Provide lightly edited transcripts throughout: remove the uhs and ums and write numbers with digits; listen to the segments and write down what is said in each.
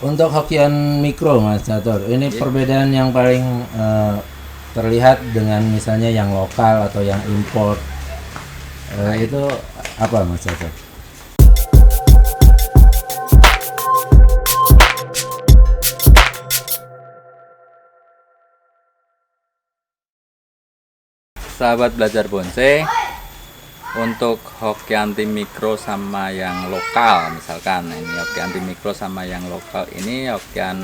Untuk Hokkien mikro Mas Catur, ini perbedaan yang paling terlihat dengan misalnya yang lokal atau yang import itu apa Mas Catur? Sahabat belajar bonsai, untuk Hokkien mikro sama yang lokal, misalkan ini Hokkien mikro sama yang lokal, ini Hokkien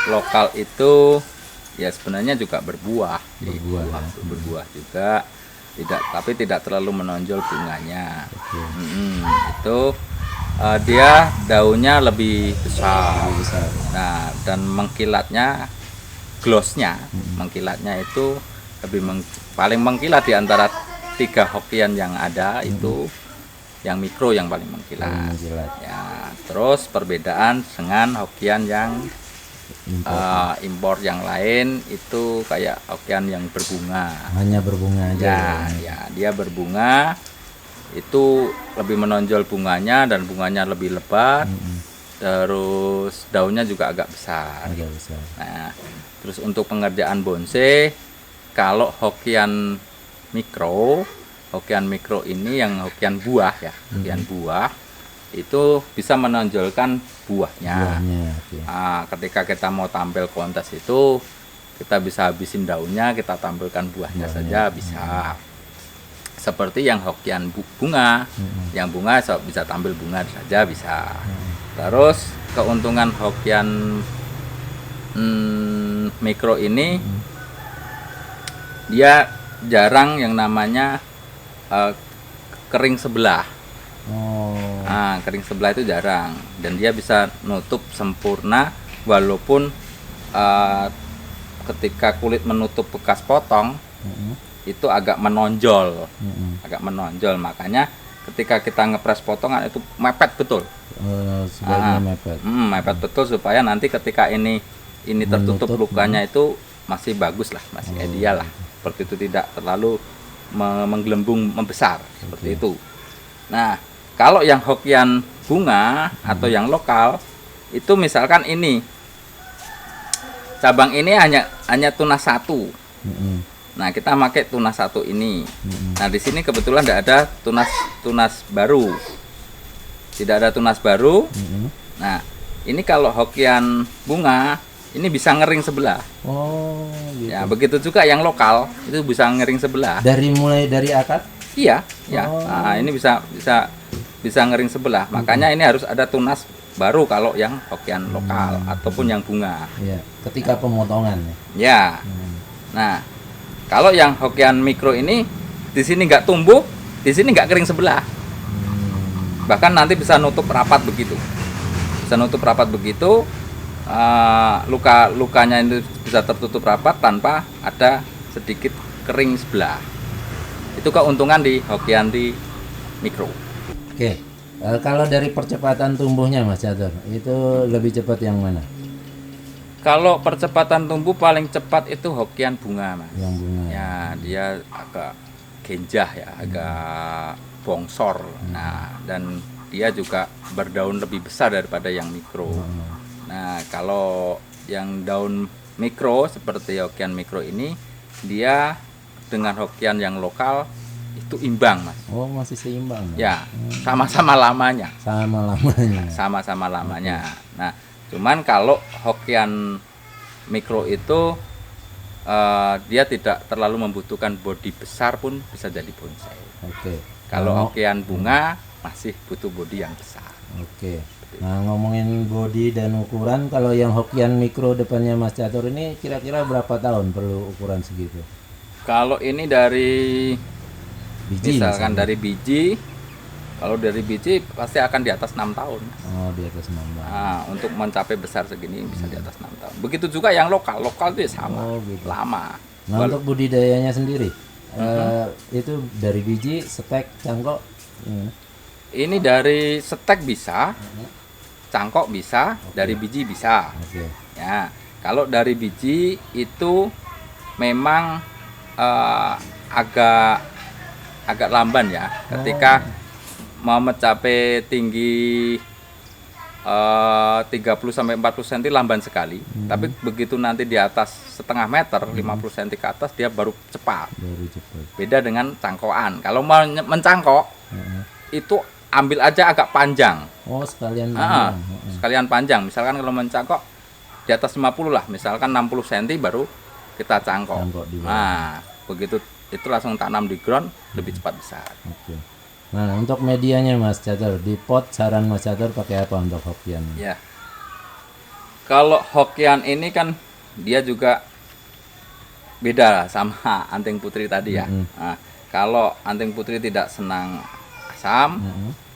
lokal itu ya sebenarnya juga berbuah berbuah juga, tapi tidak terlalu menonjol bunganya. Itu dia daunnya lebih besar. Nah, dan mengkilatnya, glossnya, mengkilatnya itu paling mengkilat di antara 3 Hokkien yang ada. Itu yang mikro yang paling mengkilat. Ya, terus perbedaan dengan Hokkien yang impor yang lain itu kayak Hokkien yang berbunga. Hanya berbunga aja. Ya, dia berbunga itu lebih menonjol bunganya, dan bunganya lebih lebat. Terus daunnya juga agak besar. Nah, terus untuk pengerjaan bonsai, kalau Hokkien mikro ini yang Hokkien buah ya, Hokkien buah itu bisa menonjolkan buahnya. Nah, ketika kita mau tampil kontes itu kita bisa habisin daunnya, kita tampilkan buahnya saja bisa. Seperti yang Hokkien bunga, yang bunga bisa tampil bunga saja bisa. Terus keuntungan Hokkien mikro ini, dia jarang yang namanya kering sebelah. Nah, kering sebelah itu jarang, dan dia bisa nutup sempurna walaupun ketika kulit menutup bekas potong itu agak menonjol, makanya ketika kita ngepres potongan itu mepet betul. Mepet betul supaya nanti ketika ini tertutup lukanya itu masih bagus lah, masih ideal lah. Seperti itu, tidak terlalu menggelembung membesar seperti itu. Nah, kalau yang Hokkien bunga atau yang lokal itu misalkan ini cabang ini hanya tunas 1. Nah, kita pakai tunas 1 ini. Nah, di sini kebetulan tidak ada tunas baru. Tidak ada tunas baru. Nah, ini kalau Hokkien bunga ini bisa ngering sebelah. Gitu. Ya, begitu juga yang lokal itu bisa ngering sebelah. Mulai dari akar? Iya, ya. Nah, ini bisa ngering sebelah. Makanya ini harus ada tunas baru kalau yang Hokkien lokal ataupun yang bunga. Iya, ketika pemotongan. Ya. Nah, kalau yang Hokkien mikro ini di sini nggak tumbuh, di sini nggak kering sebelah. Bahkan nanti bisa nutup rapat begitu. Lukanya itu bisa tertutup rapat tanpa ada sedikit kering sebelah. Itu keuntungan di Hokkien mikro. Oke, kalau dari percepatan tumbuhnya Mas Catur, itu lebih cepat yang mana? Kalau percepatan tumbuh paling cepat itu Hokkien bunga, Mas. Yang bunga. Ya, dia agak genjah ya, agak bongsor. Nah, dan dia juga berdaun lebih besar daripada yang mikro. Nah, kalau yang daun mikro seperti Hokkien mikro ini, dia dengan Hokkien yang lokal itu imbang, Mas. Masih seimbang. Ya, sama-sama lamanya. Sama-sama lamanya. Nah, cuman kalau Hokkien mikro itu dia tidak terlalu membutuhkan bodi besar pun bisa jadi bonsai. Kalau Hokkien bunga masih butuh bodi yang besar. Nah, ngomongin bodi dan ukuran, kalau yang Hokkien mikro depannya Mas Catur ini kira-kira berapa tahun perlu ukuran segitu? Kalau ini dari biji, misalkan dari biji, kalau dari biji pasti akan di atas 6 tahun. Di atas 6 tahun. Nah, untuk mencapai besar segini bisa di atas 6 tahun. Begitu juga yang lokal itu ya sama, lama. Nah, untuk budidayanya sendiri, itu dari biji, stek, cangkok? Ini dari stek bisa, cangkok bisa, dari biji bisa. Ya, kalau dari biji itu memang agak lamban ya, ketika mau mencapai tinggi 30 sampai 40 cm lamban sekali. Tapi begitu nanti di atas setengah meter, 50 cm ke atas dia baru cepat. Baru cepat. Beda dengan cangkokan. Kalau mau mencangkok itu ambil aja agak panjang. Oh, sekalian Ah, panjang. sekalian panjang. Misalkan kalau mencangkok di atas 50 lah, misalkan 60 cm baru kita cangkok. Cangkok di bawah. Nah, begitu itu langsung tanam di ground lebih cepat besar. Oke. Nah, untuk medianya Mas Catur, di pot saran Mas Catur pakai apa untuk Hokian? Ya. Kalau Hokian ini kan dia juga beda lah sama anting putri tadi ya. Nah, kalau anting putri tidak senang asam,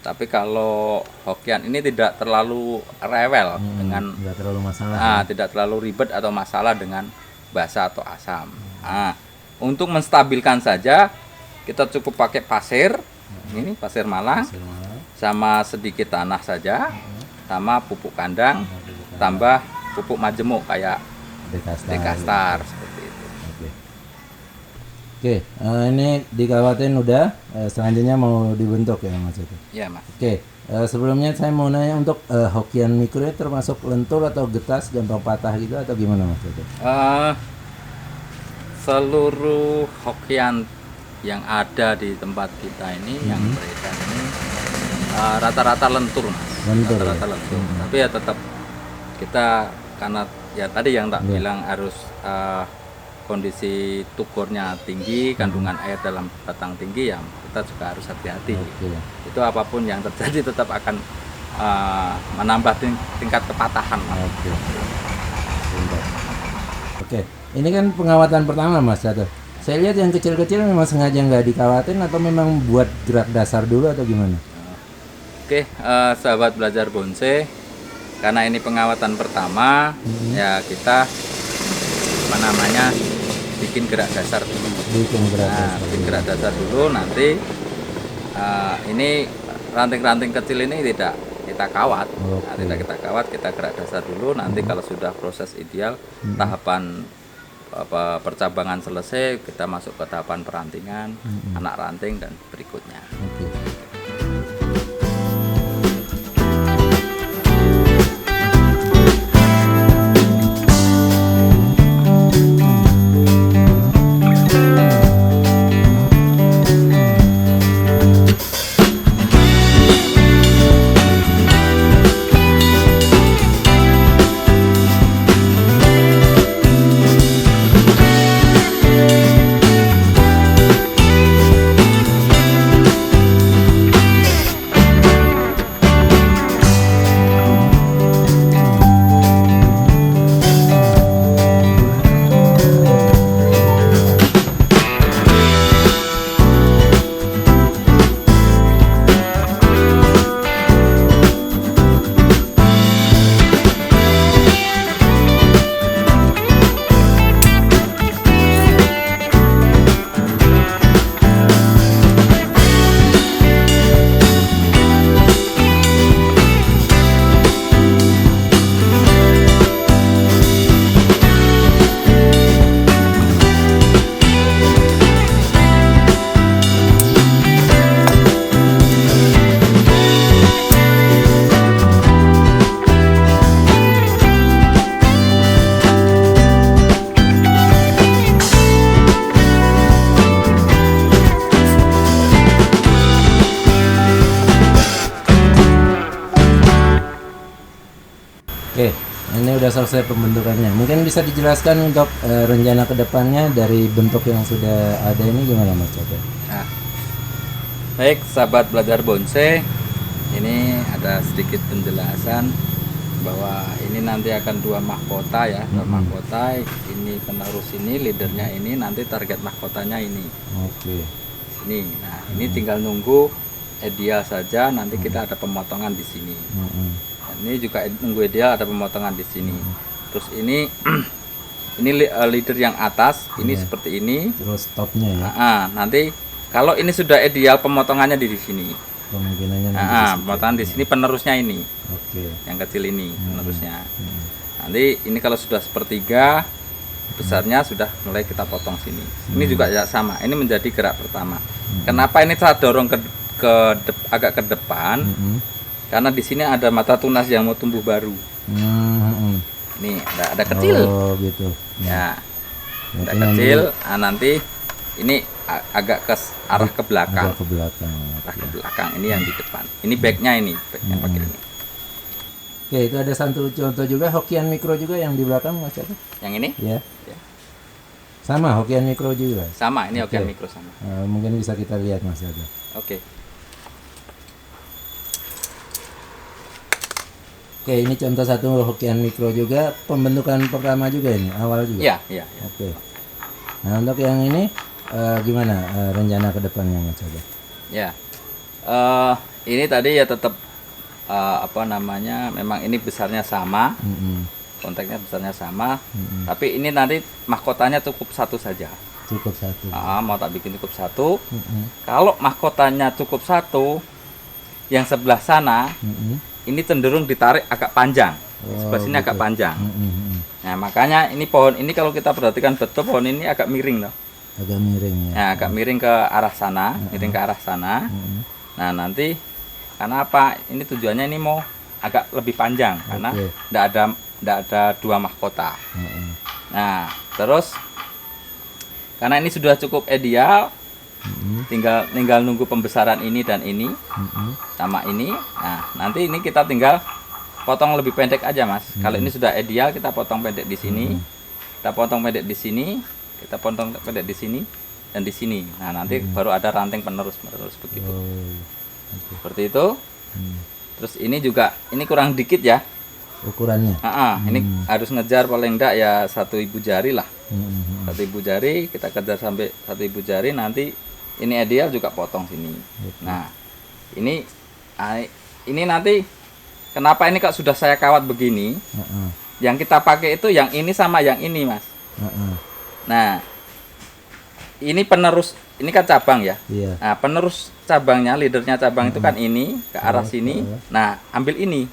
tapi kalau Hokian ini tidak terlalu rewel dengan Nggak terlalu masalah. tidak terlalu ribet atau masalah dengan basa atau asam. Nah, untuk menstabilkan saja kita cukup pakai pasir, ini pasir malang, sama sedikit tanah saja, sama pupuk kandang, tambah pupuk majemuk kayak Dekastar seperti itu. Oke, ini dikawatin udah. Selanjutnya mau dibentuk ya Mas Catur. Iya Mas. Oke, sebelumnya saya mau nanya untuk Hokian mikro ini termasuk lentur atau getas, gampang patah gitu atau gimana Mas Catur? Seluruh Hokian yang ada di tempat kita ini yang beredar ini rata-rata lentur Mas. Lentur, Rata-rata lentur. Tapi ya tetap kita karena ya tadi yang tak bilang harus kondisi tukurnya tinggi, kandungan air dalam batang tinggi, ya kita juga harus hati-hati. Oke. Itu apapun yang terjadi tetap akan menambah tingkat kepatahan Mas. Oke. Bentar. Oke, ini kan pengawatan pertama Mas Catur. Saya lihat yang kecil-kecil memang sengaja nggak dikawatin atau memang buat gerak dasar dulu atau gimana? Oke, sahabat belajar bonsai, karena ini pengawatan pertama, ya kita apa namanya bikin gerak dasar dulu. Bikin gerak Nah, dasar. bikin gerak dasar dulu, nanti ini ranting-ranting kecil ini tidak kita kawat. Nah, Oke. tidak kita kawat, kita gerak dasar dulu. Nanti kalau sudah proses ideal, tahapan percabangan selesai, kita masuk ke tahapan perantingan, anak ranting dan berikutnya. Oke. Oke, ini udah selesai pembentukannya. Mungkin bisa dijelaskan untuk rencana kedepannya dari bentuk yang sudah ada ini gimana Mas Catur? Nah, baik sahabat belajar bonsai, ini ada sedikit penjelasan bahwa ini nanti akan dua mahkota ya, dua mahkota. Ini penerus ini, leadernya ini, nanti target mahkotanya ini. Oke. Ini, nah ini tinggal nunggu ideal saja. Nanti kita ada pemotongan di sini. Ini juga nunggu ideal, ada pemotongan di sini. Terus ini ini leader yang atas, ini seperti ini. Terus topnya ya, Nanti kalau ini sudah ideal, pemotongannya di sini. kemungkinannya nanti di situ. Pemotongan di sini, penerusnya ini, Oke. yang kecil ini penerusnya. Nanti ini kalau sudah sepertiga besarnya sudah mulai kita potong sini. Ini juga ya sama. Ini menjadi gerak pertama. Kenapa ini saya dorong agak ke depan? Karena di sini ada mata tunas yang mau tumbuh baru. Ini ada kecil. Oh gitu. Ya, ada Berarti kecil. Nah, nanti ini agak ke arah ke belakang. agak ke belakang. Arah ke belakang. Ini yang di depan. Ini backnya pakai ini. Oke, itu ada satu contoh juga Hokian Mikro juga yang di belakang Mas Catur. Yang ini? Ya. Ya. Sama Hokian Mikro juga. Sama. Ini Oke. Hokian Mikro sama. Mungkin bisa kita lihat Mas Catur. Oke. Oke, ini contoh satu Hokian Mikro juga, pembentukan pertama juga ini, awal juga. Iya, iya. Ya. Oke. Nah, untuk yang ini gimana rencana ke depannya Mas Catur? Ya. Ini tadi ya tetap apa namanya? Memang ini besarnya sama. Kontaknya besarnya sama. Tapi ini nanti mahkotanya cukup satu saja. Cukup satu. Mau tak bikin cukup satu. Kalau mahkotanya cukup satu, yang sebelah sana ini cenderung ditarik agak panjang. Sebelah sini agak panjang. Nah, makanya ini pohon ini kalau kita perhatikan betul, pohon ini agak miring loh. Agak miring ya. Nah, agak miring ke arah sana, miring ke arah sana. Nah, nanti karena apa? Ini tujuannya ini mau agak lebih panjang karena tidak ada dua mahkota. Nah, terus karena ini sudah cukup ideal, tinggal nunggu pembesaran ini dan ini sama ini. Nah, nanti ini kita tinggal potong lebih pendek aja Mas. Kalau ini sudah ideal, kita potong pendek di sini, kita potong pendek di sini, kita potong pendek di sini dan di sini. Nah, nanti baru ada ranting penerus begitu. Seperti itu. Terus ini juga ini kurang dikit ya Ukurannya. Ini harus ngejar paling enggak ya 1 ibu jari lah. 1 ibu jari kita kejar sampai 1 ibu jari, nanti ini ideal juga potong sini. Nah, ini nanti kenapa ini kok sudah saya kawat begini? Yang kita pakai itu yang ini sama yang ini Mas. Nah, ini penerus, ini kan cabang ya. Nah, penerus cabangnya, leadernya cabang itu kan ini ke arah sini. Nah, ambil ini.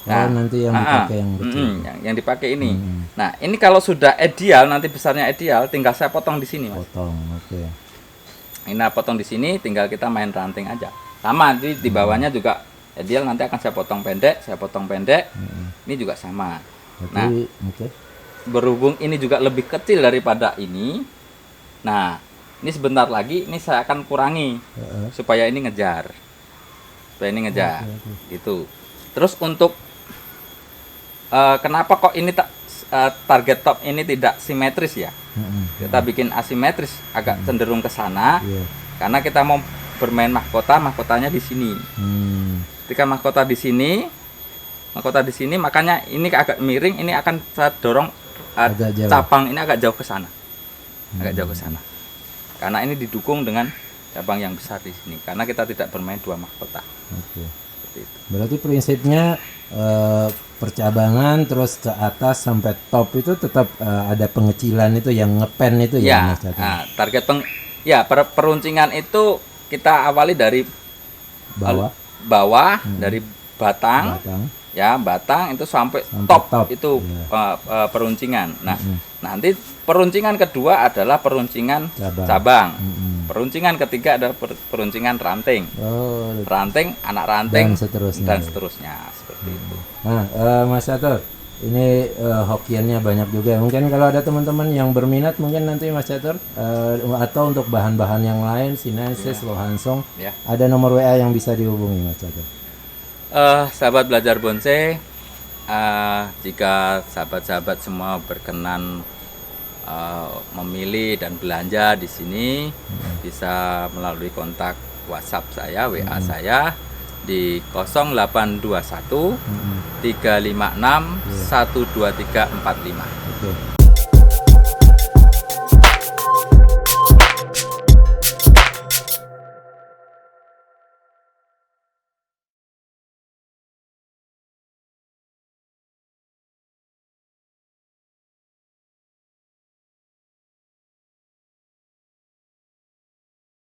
Nah, nanti yang dipakai yang kecil. Yang dipakai ini. Nah, ini kalau sudah ideal, nanti besarnya ideal, tinggal saya potong di sini Mas. Potong, oke. Ini potong di sini, tinggal kita main ranting aja. Sama di bawahnya juga ideal, nanti akan saya potong pendek. Ini juga sama. Nah, berhubung ini juga lebih kecil daripada ini. Nah, ini sebentar lagi ini saya akan kurangi supaya ini ngejar. Gitu. Terus untuk kenapa kok ini target top ini tidak simetris ya? Kita bikin asimetris, agak cenderung ke sana. Karena kita mau bermain mahkotanya di sini. Ketika mahkota di sini, makanya ini agak miring, ini akan saya dorong cabang ini agak jauh ke sana. Karena ini didukung dengan cabang yang besar di sini. Karena kita tidak bermain dua mahkota. Seperti itu. Berarti prinsipnya percabangan terus ke atas sampai top itu tetap ada pengecilan itu yang ngepen itu ya. Nah, target peruncingan itu kita awali dari bawah dari batang. Ya, batang itu sampai top itu peruncingan. Nah, nanti peruncingan kedua adalah peruncingan cabang. Peruncingan ketiga adalah peruncingan ranting. Ranting, anak ranting dan seterusnya seperti itu. Nah, Mas Catur, ini hokiannya banyak juga. Mungkin kalau ada teman-teman yang berminat, mungkin nanti Mas Catur atau untuk bahan-bahan yang lain, sinensis, lohansong, ada nomor WA yang bisa dihubungi Mas Catur. Sahabat belajar bonsai, jika sahabat-sahabat semua berkenan memilih dan belanja di sini, bisa melalui kontak WhatsApp saya, WA saya di 0821 356 12345.